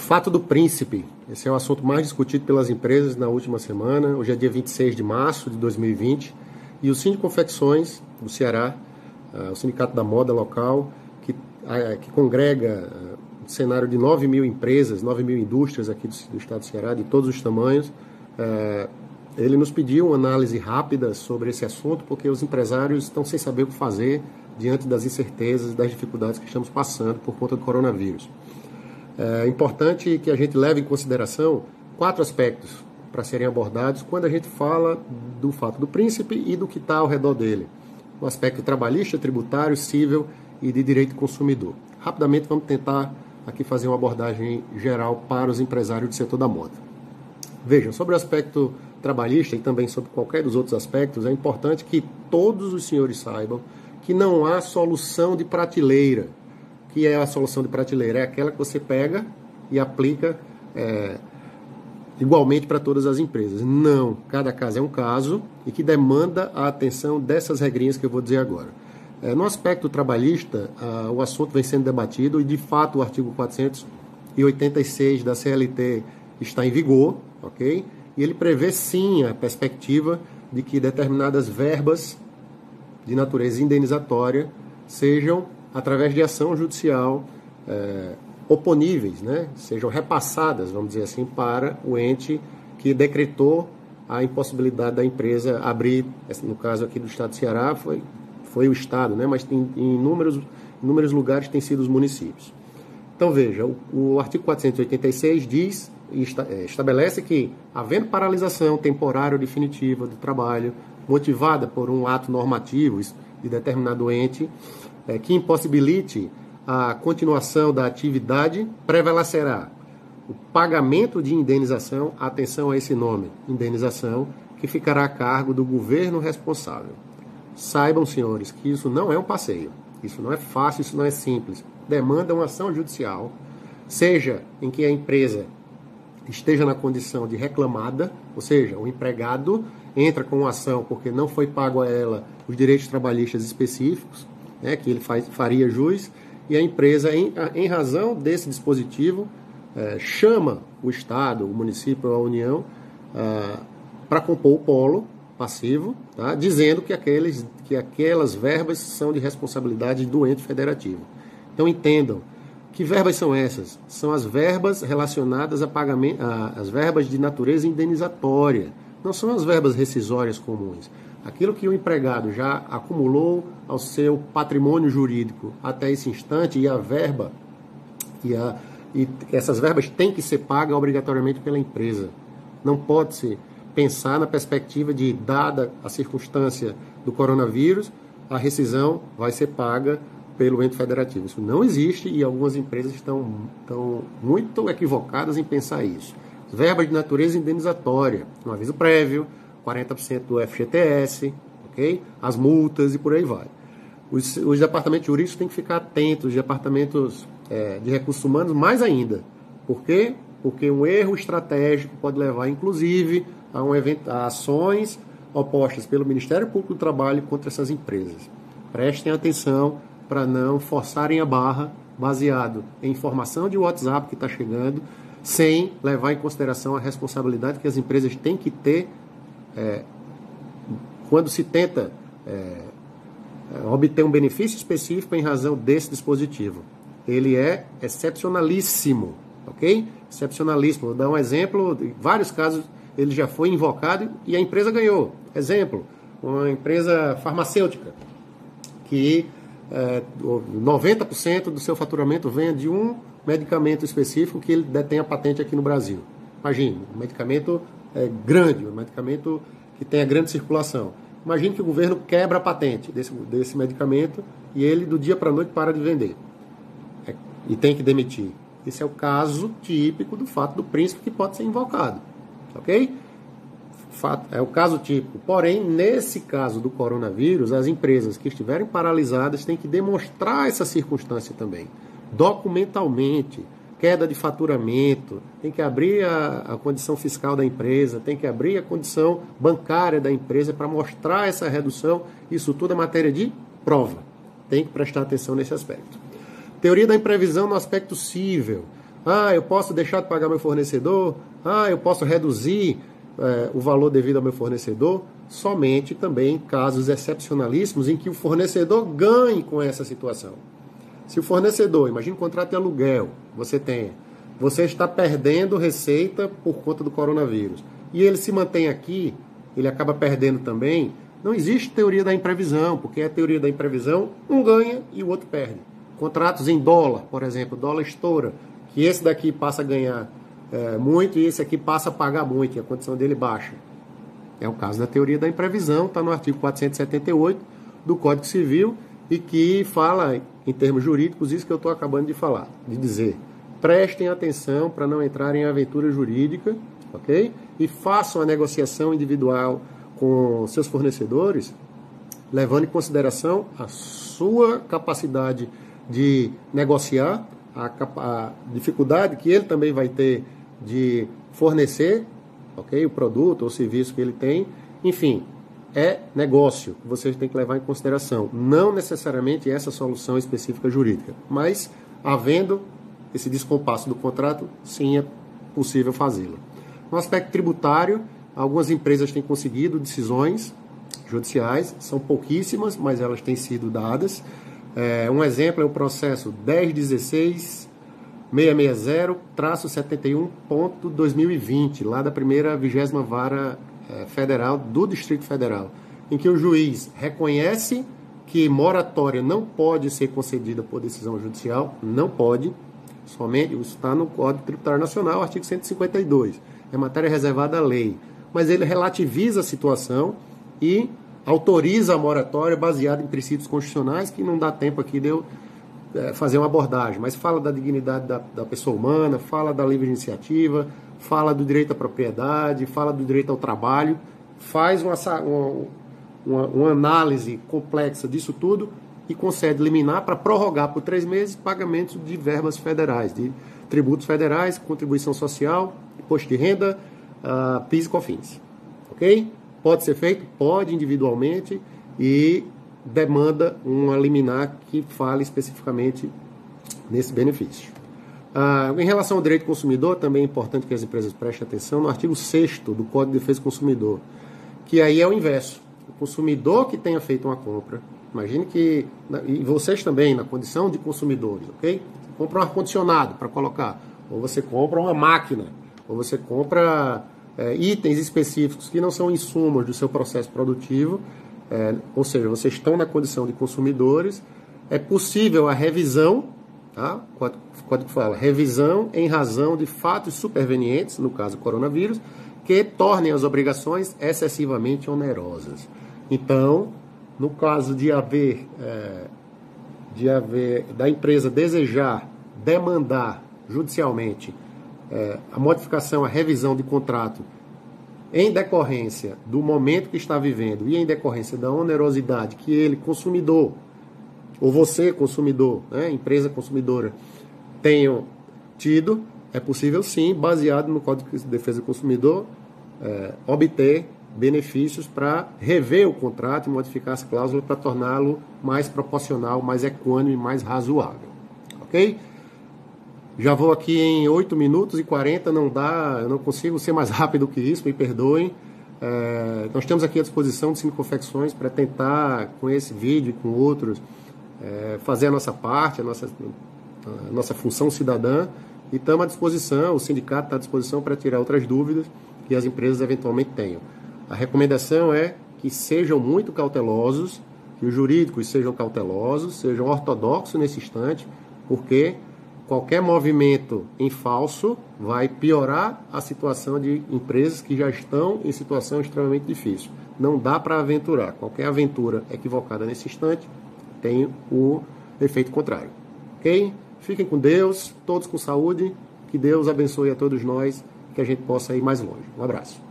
fato do príncipe. Esse é o assunto mais discutido pelas empresas na última semana. Hoje é dia 26 de março de 2020. E o Sindiconfecções do Ceará, o sindicato da moda local, que congrega um cenário de 9 mil empresas, 9 mil indústrias aqui do estado do Ceará, de todos os tamanhos, ele nos pediu uma análise rápida sobre esse assunto, porque os empresários estão sem saber o que fazer diante das incertezas e das dificuldades que estamos passando por conta do coronavírus. É importante que a gente leve em consideração 4 aspectos para serem abordados quando a gente fala do fato do príncipe e do que está ao redor dele. O aspecto trabalhista, tributário, cível e de direito consumidor. Rapidamente vamos tentar aqui fazer uma abordagem geral para os empresários do setor da moda. Vejam, sobre o aspecto trabalhista e também sobre qualquer dos outros aspectos, é importante que todos os senhores saibam que não há solução de prateleira. O que é a solução de prateleira? É aquela que você pega e aplica igualmente para todas as empresas. Não, cada caso é um caso e que demanda a atenção dessas regrinhas que eu vou dizer agora. No aspecto trabalhista, o assunto vem sendo debatido e, de fato, o artigo 486 da CLT está em vigor, ok? E ele prevê, sim, a perspectiva de que determinadas verbas de natureza indenizatória sejam, através de ação judicial, oponíveis, né? Sejam repassadas, vamos dizer assim, para o ente que decretou a impossibilidade da empresa abrir, no caso aqui do estado do Ceará, foi o estado, né? Mas em inúmeros lugares tem sido os municípios. Então veja, o artigo 486 diz, estabelece que, havendo paralisação temporária ou definitiva do trabalho, motivada por um ato normativo de determinado ente, que impossibilite a continuação da atividade, prevalecerá o pagamento de indenização, atenção a esse nome, indenização, que ficará a cargo do governo responsável. Saibam, senhores, que isso não é um passeio, isso não é fácil, isso não é simples. Demanda uma ação judicial, seja em que a empresa esteja na condição de reclamada, ou seja, o empregado entra com uma ação porque não foi pago a ela os direitos trabalhistas específicos, né, que ele faria jus, e a empresa, em razão desse dispositivo, chama o Estado, o município, a União, para compor o polo passivo, tá, dizendo que aquelas verbas são de responsabilidade do ente federativo. Então entendam, que verbas são essas? São as verbas relacionadas a pagamento, as verbas de natureza indenizatória, não são as verbas rescisórias comuns. Aquilo que o empregado já acumulou ao seu patrimônio jurídico até esse instante, e a verba, e essas verbas têm que ser pagas obrigatoriamente pela empresa. Não pode-se pensar na perspectiva de, dada a circunstância do coronavírus, a rescisão vai ser paga pelo ente federativo. Isso não existe e algumas empresas estão muito equivocadas em pensar isso. Verbas de natureza indenizatória, um aviso prévio, 40% do FGTS, ok? As multas e por aí vai. Os departamentos jurídicos têm que ficar atentos, os departamentos de recursos humanos mais ainda. Por quê? Porque um erro estratégico pode levar, inclusive, a ações opostas pelo Ministério Público do Trabalho contra essas empresas. Prestem atenção para não forçarem a barra baseado em informação de WhatsApp que está chegando, sem levar em consideração a responsabilidade que as empresas têm que ter quando se tenta obter um benefício específico em razão desse dispositivo. Ele é excepcionalíssimo, ok? Excepcionalíssimo. Vou dar um exemplo, em vários casos ele já foi invocado e a empresa ganhou. Exemplo, uma empresa farmacêutica que 90% do seu faturamento venha de um medicamento específico que ele detém a patente aqui no Brasil. Imagine, um medicamento grande, um medicamento que tenha grande circulação. Imagine que o governo quebra a patente desse medicamento e ele, do dia para a noite, para de vender. E tem que demitir. Esse é o caso típico do fato do príncipe que pode ser invocado. Ok? É o caso típico. Porém, nesse caso do coronavírus, as empresas que estiverem paralisadas têm que demonstrar essa circunstância também. Documentalmente, queda de faturamento, tem que abrir a condição fiscal da empresa, tem que abrir a condição bancária da empresa para mostrar essa redução. Isso tudo é matéria de prova. Tem que prestar atenção nesse aspecto. Teoria da imprevisão no aspecto cível. Ah, eu posso deixar de pagar meu fornecedor? Ah, eu posso reduzir o valor devido ao meu fornecedor? Somente também casos excepcionalíssimos em que o fornecedor ganhe com essa situação. Se o fornecedor, imagine um contrato de aluguel, você está perdendo receita por conta do coronavírus, e ele se mantém aqui, ele acaba perdendo também, não existe teoria da imprevisão, porque a teoria da imprevisão, um ganha e o outro perde. Contratos em dólar, por exemplo, dólar estoura, que esse daqui passa a ganhar muito e esse aqui passa a pagar muito, e a condição dele baixa. É o caso da teoria da imprevisão, está no artigo 478 do Código Civil, e que fala, em termos jurídicos, isso que eu estou acabando de falar, de dizer. Prestem atenção para não entrar em aventura jurídica, ok? E façam a negociação individual com seus fornecedores, levando em consideração a sua capacidade de negociar, a dificuldade que ele também vai ter de fornecer, ok? O produto ou o serviço que ele tem, enfim, é negócio que vocês têm que levar em consideração. Não necessariamente essa solução específica jurídica, mas havendo esse descompasso do contrato, sim, é possível fazê-lo. No aspecto tributário, algumas empresas têm conseguido decisões judiciais, são pouquíssimas, mas elas têm sido dadas. Um exemplo é o processo 1016-660-71.2020, lá da primeira 20ª Vara Federal do Distrito Federal, em que o juiz reconhece que moratória não pode ser concedida por decisão judicial, não pode, somente, isso está no Código Tributário Nacional, artigo 152, é matéria reservada à lei, mas ele relativiza a situação e autoriza a moratória baseada em princípios constitucionais, que não dá tempo aqui de eu fazer uma abordagem, mas fala da dignidade da pessoa humana, fala da livre iniciativa, fala do direito à propriedade, fala do direito ao trabalho, faz uma análise complexa disso tudo e concede liminar para prorrogar por 3 meses pagamentos de verbas federais, de tributos federais, contribuição social, imposto de renda, PIS e COFINS. Ok? Pode ser feito? Pode, individualmente, e demanda uma liminar que fale especificamente nesse benefício. Em relação ao direito do consumidor, também é importante que as empresas prestem atenção no artigo 6º do Código de Defesa do Consumidor, que aí é o inverso. O consumidor que tenha feito uma compra, imagine que, e vocês também, na condição de consumidores, ok? Você compra um ar-condicionado para colocar, ou você compra uma máquina, ou você compra itens específicos que não são insumos do seu processo produtivo, ou seja, vocês estão na condição de consumidores, é possível a revisão, tá? O código fala, revisão em razão de fatos supervenientes, no caso coronavírus, que tornem as obrigações excessivamente onerosas. Então, no caso de haver da empresa desejar demandar judicialmente a modificação, a revisão de contrato em decorrência do momento que está vivendo e em decorrência da onerosidade que ele, consumidor, ou você, consumidor, empresa consumidora, tenham tido, é possível sim, baseado no Código de Defesa do Consumidor, obter benefícios para rever o contrato e modificar as cláusulas para torná-lo mais proporcional, mais equânime e mais razoável. Ok? Já vou aqui em 8 minutos e 40, não dá, eu não consigo ser mais rápido que isso, me perdoem. Nós temos aqui à disposição de 5 confecções para tentar, com esse vídeo e com outros, fazer a nossa parte, a nossa função cidadã, e estamos à disposição, o sindicato está à disposição para tirar outras dúvidas que as empresas eventualmente tenham. A recomendação é que sejam muito cautelosos, que os jurídicos sejam cautelosos, sejam ortodoxos nesse instante, porque qualquer movimento em falso vai piorar a situação de empresas que já estão em situação extremamente difícil. Não dá para aventurar. Qualquer aventura equivocada nesse instante tem o efeito contrário. Ok? Fiquem com Deus, todos com saúde. Que Deus abençoe a todos nós, que a gente possa ir mais longe. Um abraço.